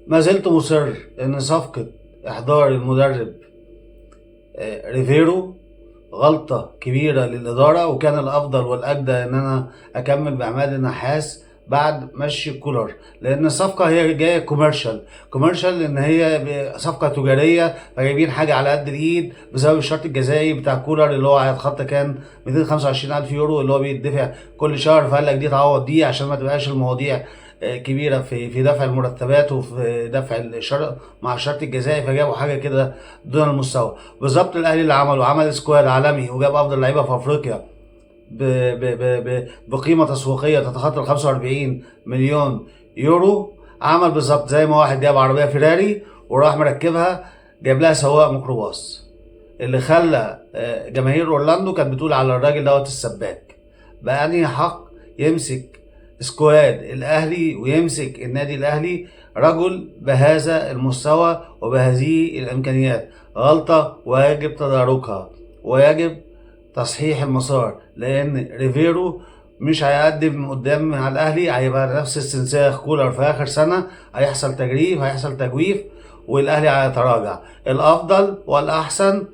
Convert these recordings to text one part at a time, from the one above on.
ما زلت مصر ان صفقة احضار المدرب ريفيرو غلطة كبيرة للإدارة، وكان الأفضل والأجدى إن أنا أكمل بعماد النحاس بعد مشي كولر، لأن الصفقة هي جاية كوميرشال، إن هي صفقة تجارية، فجايبين حاجة على قد الإيد بسبب الشرط الجزائي بتاع كولر اللي هو هيتخطى كان 225,000 يورو اللي هو بيدفع كل شهر. فقال لك دي تعوض دي عشان ما تبقاش المواضيع كبيره في دفع المرتبات وفي دفع الشرط مع الشرط الجزائي، فجابوا حاجه كده دون المستوى. بالظبط الاهلي اللي عمل سكواد عالمي وجاب افضل لعيبه في افريقيا بقيمه تسويقيه تتخطى ال 45 مليون يورو. عمل بالظبط زي ما واحد جاب عربيه فيراري وراح مركبها، جاب لها سواق ميكروباص، اللي خلى جماهير اورلاندو كانت بتقول على الراجل دوت السباك. بقى انهي حق يمسك سكواد الاهلي ويمسك النادي الاهلي رجل بهذا المستوى وبهذه الامكانيات؟ غلطه ويجب تداركها ويجب تصحيح المسار، لان ريفيرو مش هيقدم قدام على الاهلي، هيبقى نفس استنساخ كولر في اخر سنه، هيحصل تجريف، هيحصل تجويف، والاهلي هيتراجع. الافضل والاحسن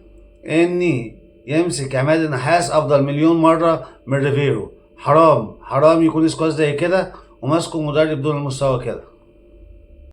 اني يمسك عماد النحاس افضل مليون مره من ريفيرو. حرام يكون سكواش زي كده وماسكه مدرب دون المستوى كده.